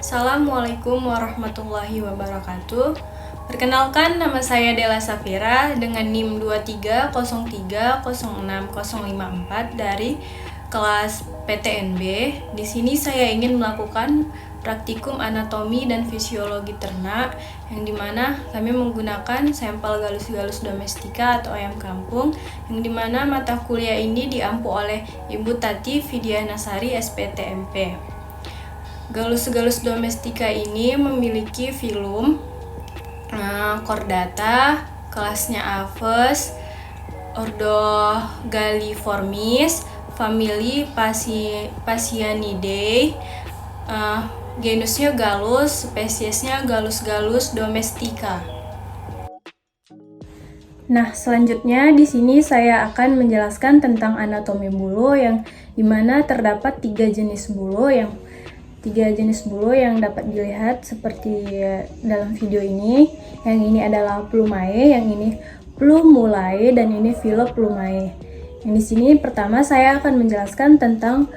Assalamualaikum warahmatullahi wabarakatuh. Perkenalkan, nama saya Della Safira dengan NIM 2303060054 dari kelas PTNB. Di sini saya ingin melakukan praktikum anatomi dan fisiologi ternak, yang dimana kami menggunakan sampel galus-galus domestika atau ayam kampung, yang dimana mata kuliah ini diampu oleh Ibu Tati Vidianasari SPTMP. Galus-galus domestika ini memiliki filum Chordata, kelasnya Aves, ordo Galliformis, famili Phasianidae, genusnya Gallus, spesiesnya Gallus-gallus domestika. Nah, selanjutnya di sini saya akan menjelaskan tentang anatomi bulu, yang dimana terdapat tiga jenis bulu yang dapat dilihat seperti dalam video ini. Yang ini adalah plumae, yang ini plumulae, dan ini filoplumae. Yang di sini pertama saya akan menjelaskan tentang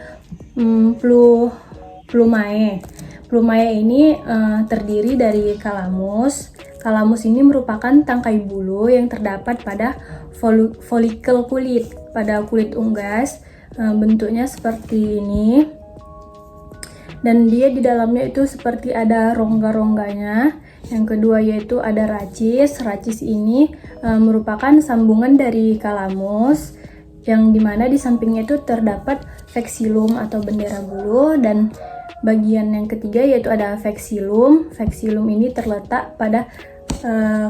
plumae. Plumae ini terdiri dari kalamus. Kalamus ini merupakan tangkai bulu yang terdapat pada folikel kulit, pada kulit unggas. Bentuknya seperti ini. Dan dia di dalamnya itu seperti ada rongga-rongganya. Yang kedua yaitu ada racis. Racis ini merupakan sambungan dari kalamus, yang dimana di sampingnya itu terdapat vexillum atau bendera bulu. Dan bagian yang ketiga yaitu ada vexillum. Vexillum ini terletak pada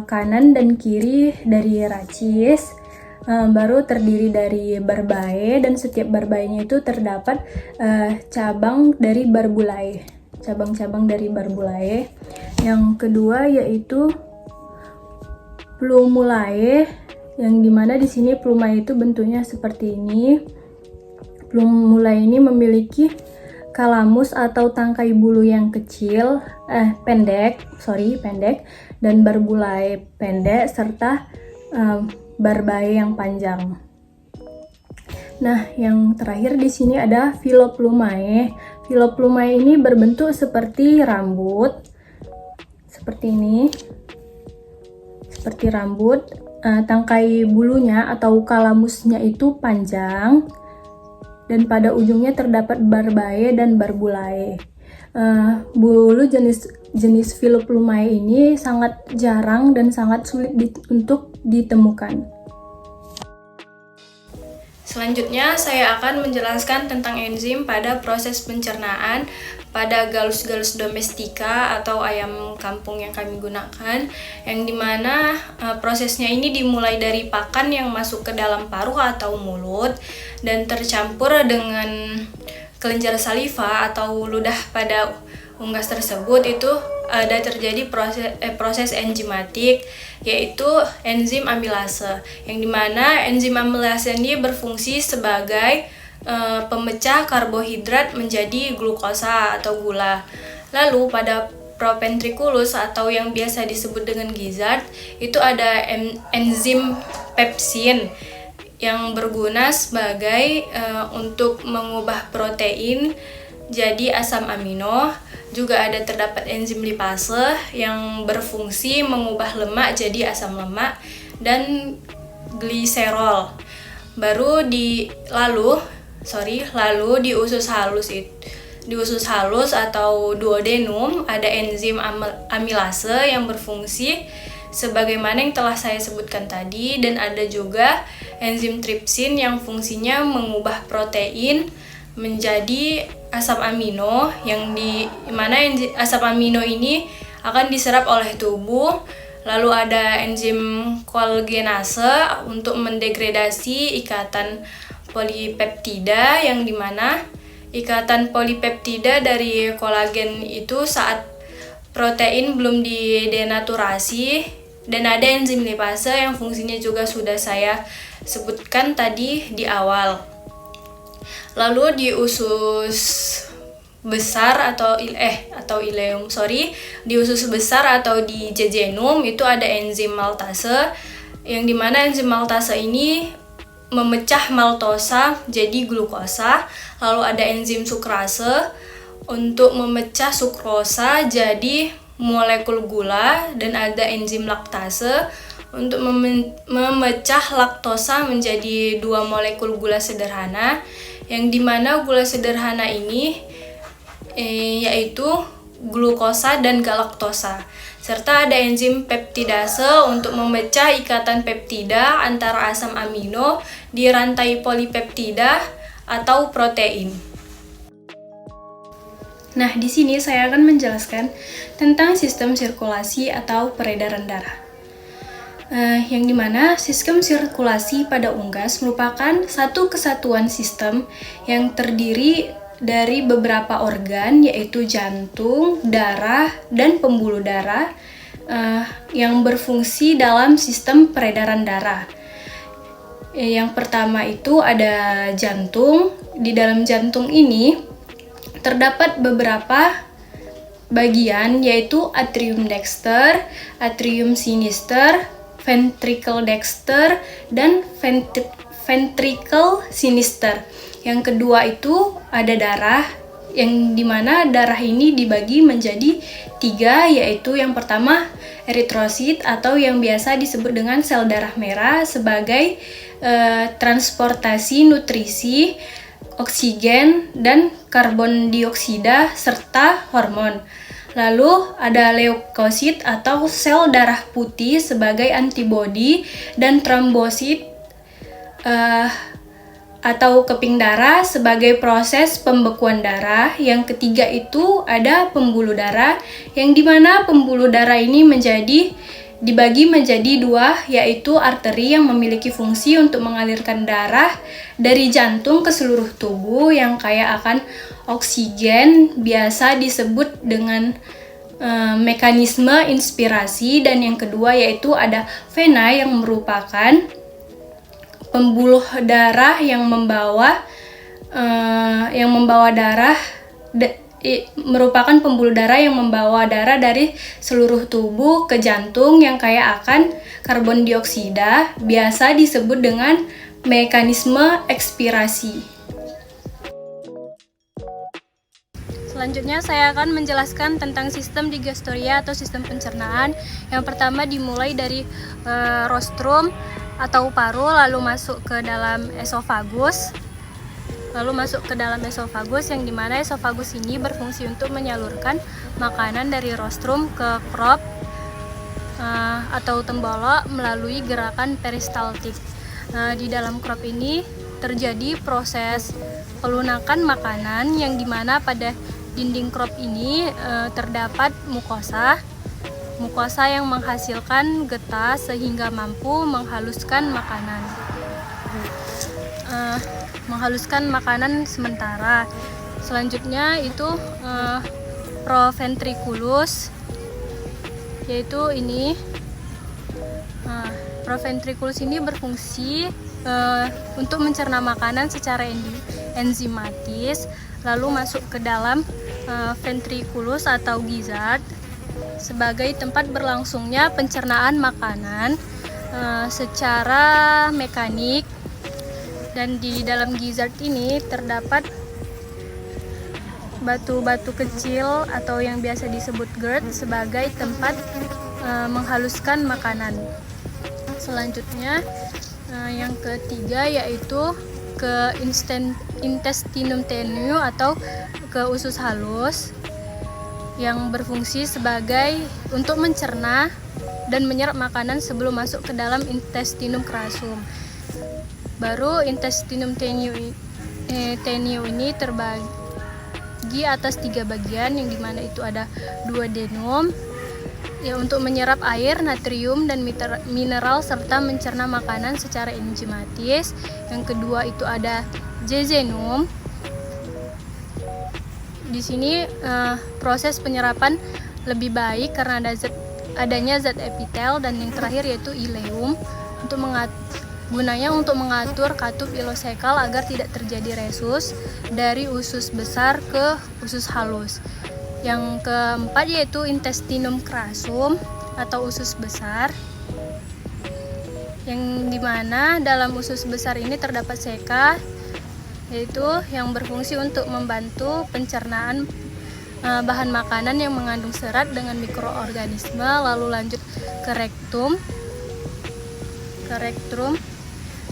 kanan dan kiri dari racis. Baru terdiri dari barbae, dan setiap barbaenya itu terdapat cabang dari barbulae, cabang-cabang dari barbulae. Yang kedua yaitu plumulae, yang dimana di sini plumae itu bentuknya seperti ini. Plumulae ini memiliki kalamus atau tangkai bulu yang kecil, pendek, dan barbulae pendek serta barbae yang panjang. Nah, yang terakhir di sini ada filoplumae. Filoplumae ini berbentuk seperti rambut, seperti ini, seperti rambut. Tangkai bulunya atau kalamusnya itu panjang, dan pada ujungnya terdapat barbae dan barbulae. Bulu jenis filoplumae ini sangat jarang dan sangat sulit untuk ditemukan. Selanjutnya saya akan menjelaskan tentang enzim pada proses pencernaan pada galus-galus domestika atau ayam kampung yang kami gunakan, yang dimana prosesnya ini dimulai dari pakan yang masuk ke dalam paruh atau mulut dan tercampur dengan kelenjar saliva atau ludah pada unggas tersebut. Itu ada terjadi proses enzimatik, yaitu enzim amilase, yang dimana enzim amilase ini berfungsi sebagai pemecah karbohidrat menjadi glukosa atau gula. Lalu pada proventriculus atau yang biasa disebut dengan gizzard, itu ada enzim pepsin yang berguna sebagai untuk mengubah protein jadi asam amino. Juga ada terdapat enzim lipase yang berfungsi mengubah lemak jadi asam lemak dan gliserol. Lalu di usus halus atau duodenum ada enzim amilase yang berfungsi sebagaimana yang telah saya sebutkan tadi, dan ada juga enzim tripsin yang fungsinya mengubah protein menjadi asam amino, yang di mana asam amino ini akan diserap oleh tubuh. Lalu ada enzim kolgenase untuk mendegradasi ikatan polipeptida, yang dimana ikatan polipeptida dari kolagen itu saat protein belum didenaturasi. Dan ada enzim lipase yang fungsinya juga sudah saya sebutkan tadi di awal. Lalu di usus besar di usus besar atau di jejunum itu ada enzim maltase, yang dimana enzim maltase ini memecah maltosa jadi glukosa. Lalu ada enzim sukrase untuk memecah sukrosa jadi molekul gula, dan ada enzim laktase untuk memecah laktosa menjadi 2 molekul gula sederhana, yang dimana gula sederhana ini yaitu glukosa dan galaktosa, serta ada enzim peptidase untuk memecah ikatan peptida antara asam amino di rantai polipeptida atau protein. Nah, di sini saya akan menjelaskan tentang sistem sirkulasi atau peredaran darah. Yang dimana sistem sirkulasi pada unggas merupakan satu kesatuan sistem yang terdiri dari beberapa organ, yaitu jantung, darah, dan pembuluh darah yang berfungsi dalam sistem peredaran darah. Yang pertama itu ada jantung. Di dalam jantung ini terdapat beberapa bagian, yaitu atrium dexter, atrium sinister, ventricle dexter, dan ventricle sinister. Yang kedua itu ada darah, yang dimana darah ini dibagi menjadi 3, yaitu yang pertama eritrosit atau yang biasa disebut dengan sel darah merah sebagai transportasi nutrisi, oksigen, dan karbon dioksida, serta hormon. Lalu ada leukosit atau sel darah putih sebagai antibodi, dan trombosit atau keping darah sebagai proses pembekuan darah. Yang ketiga itu ada pembuluh darah, yang dimana pembuluh darah ini dibagi menjadi 2, yaitu arteri yang memiliki fungsi untuk mengalirkan darah dari jantung ke seluruh tubuh yang kaya akan oksigen, biasa disebut dengan mekanisme inspirasi. Dan yang kedua yaitu ada vena yang merupakan pembuluh darah yang membawa darah merupakan pembuluh darah yang membawa darah dari seluruh tubuh ke jantung yang kaya akan karbon dioksida, biasa disebut dengan mekanisme ekspirasi. Selanjutnya saya akan menjelaskan tentang sistem digestoria atau sistem pencernaan. Yang pertama dimulai dari rostrum atau paru, lalu masuk ke dalam esofagus. Yang dimana esofagus ini berfungsi untuk menyalurkan makanan dari rostrum ke crop atau tembolok melalui gerakan peristaltik. Di dalam crop ini terjadi proses pelunakan makanan, yang dimana pada dinding crop ini terdapat mukosa yang menghasilkan getah sehingga mampu menghaluskan makanan sementara. Selanjutnya itu proventriculus, yaitu ini proventriculus ini berfungsi untuk mencerna makanan secara enzimatis, lalu masuk ke dalam ventriculus atau gizzard sebagai tempat berlangsungnya pencernaan makanan secara mekanik. Dan di dalam gizzard ini terdapat batu-batu kecil atau yang biasa disebut GERD sebagai tempat menghaluskan makanan. Selanjutnya yang ketiga yaitu ke intestinum tenue atau ke usus halus, yang berfungsi sebagai untuk mencerna dan menyerap makanan sebelum masuk ke dalam intestinum crassum. Baru intestinum tenue ini terbagi atas 3 bagian, yang dimana itu ada duodenum ya untuk menyerap air, natrium, dan mineral serta mencerna makanan secara enzimatis. Yang kedua itu ada jejunum. Di sini proses penyerapan lebih baik karena adanya zat epitel. Dan yang terakhir yaitu ileum gunanya untuk mengatur katup ileosekal agar tidak terjadi resus dari usus besar ke usus halus. Yang keempat yaitu intestinum crassum atau usus besar, yang dimana dalam usus besar ini terdapat seka, yaitu yang berfungsi untuk membantu pencernaan bahan makanan yang mengandung serat dengan mikroorganisme, lalu lanjut ke rektum,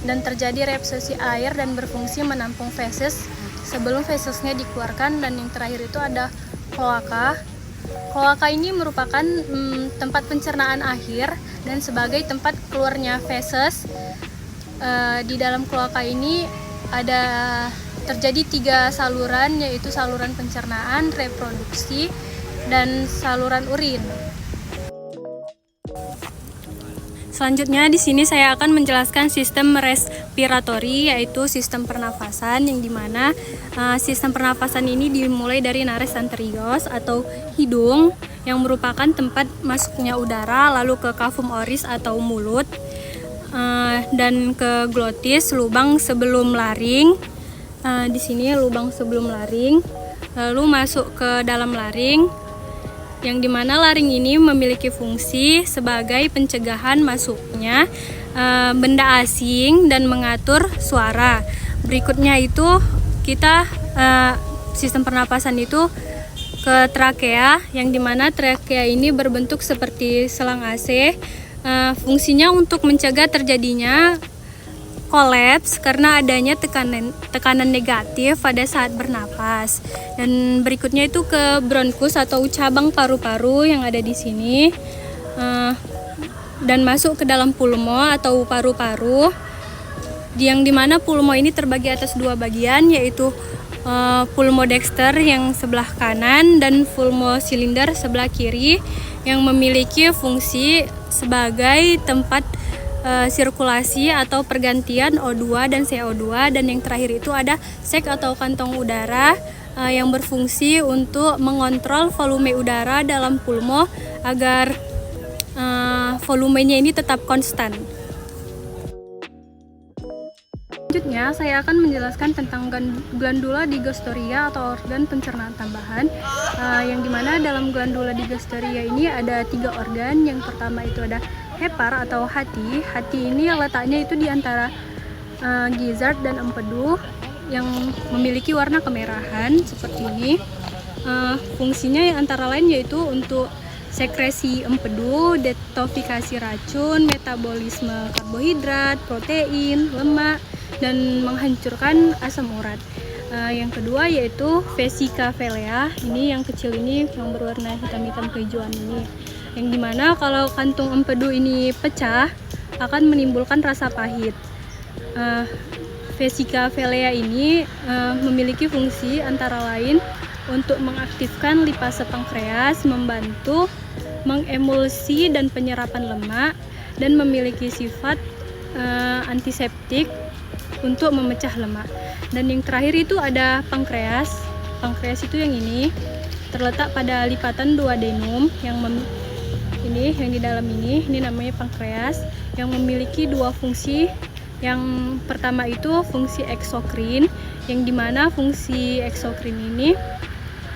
dan terjadi reabsorpsi air dan berfungsi menampung feses sebelum fesesnya dikeluarkan. Dan yang terakhir itu ada kloaka. Kloaka ini merupakan tempat pencernaan akhir dan sebagai tempat keluarnya feses. Di dalam kloaka ini ada terjadi 3 saluran, yaitu saluran pencernaan, reproduksi, dan saluran urin. Selanjutnya di sini saya akan menjelaskan sistem respiratori, yaitu sistem pernafasan, yang dimana sistem pernafasan ini dimulai dari nares anterior atau hidung yang merupakan tempat masuknya udara, lalu ke cavum oris atau mulut, dan ke glotis, lubang sebelum laring. Di sini lubang sebelum laring, lalu masuk ke dalam laring, yang dimana laring ini memiliki fungsi sebagai pencegahan masuknya benda asing dan mengatur suara. Berikutnya itu kita sistem pernapasan itu ke trakea, yang dimana trakea ini berbentuk seperti selang AC. Fungsinya untuk mencegah terjadinya kolaps karena adanya tekanan negatif pada saat bernapas. Dan berikutnya itu ke bronkus atau cabang paru-paru yang ada di sini, dan masuk ke dalam pulmo atau paru-paru, yang dimana pulmo ini terbagi atas 2 bagian, yaitu pulmo dexter yang sebelah kanan dan pulmo silinder sebelah kiri, yang memiliki fungsi sebagai tempat sirkulasi atau pergantian O2 dan CO2. Dan yang terakhir itu ada sek atau kantong udara yang berfungsi untuk mengontrol volume udara dalam pulmo agar volumenya ini tetap konstan. Selanjutnya saya akan menjelaskan tentang glandula digastoria atau organ pencernaan tambahan, yang dimana dalam glandula digastoria ini ada 3 organ. Yang pertama itu ada hepar atau hati. Hati ini letaknya itu di antara gizzard dan empedu, yang memiliki warna kemerahan seperti ini. Fungsinya yang antara lain yaitu untuk sekresi empedu, detoksifikasi racun, metabolisme karbohidrat, protein, lemak, dan menghancurkan asam urat. Yang kedua yaitu vesica velea, ini yang kecil ini yang berwarna hitam-hitam kehijauan ini, yang dimana kalau kantung empedu ini pecah akan menimbulkan rasa pahit. Vesica velea ini memiliki fungsi antara lain untuk mengaktifkan lipase pankreas, membantu mengemulsi dan penyerapan lemak, dan memiliki sifat antiseptik untuk memecah lemak. Dan yang terakhir itu ada pankreas. Pankreas itu yang ini terletak pada lipatan duodenum yang ini yang di dalam ini namanya pankreas, yang memiliki 2 fungsi. Yang pertama itu fungsi eksokrin, yang dimana fungsi eksokrin ini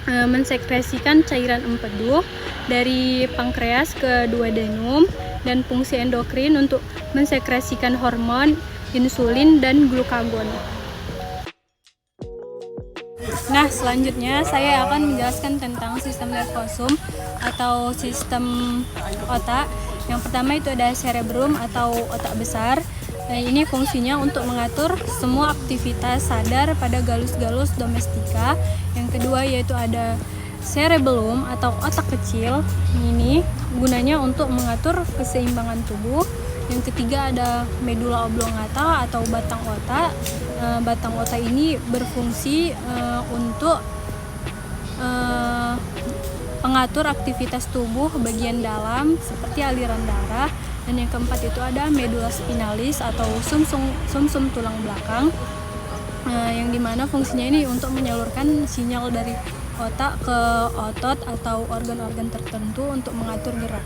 mensekresikan cairan empedu dari pankreas ke duodenum, dan fungsi endokrin untuk mensekresikan hormon, insulin, dan glukagon. Nah, selanjutnya saya akan menjelaskan tentang sistem nervosum atau sistem otak. Yang pertama itu ada cerebrum atau otak besar. Nah, ini fungsinya untuk mengatur semua aktivitas sadar pada galus-galus domestika. Yang kedua yaitu ada cerebellum atau otak kecil. Ini gunanya untuk mengatur keseimbangan tubuh. Yang ketiga ada medula oblongata atau batang otak. Batang otak ini berfungsi untuk pengatur aktivitas tubuh bagian dalam seperti aliran darah. Dan yang keempat itu ada medula spinalis atau sumsum tulang belakang, yang dimana fungsinya ini untuk menyalurkan sinyal dari otak ke otot atau organ-organ tertentu untuk mengatur gerak.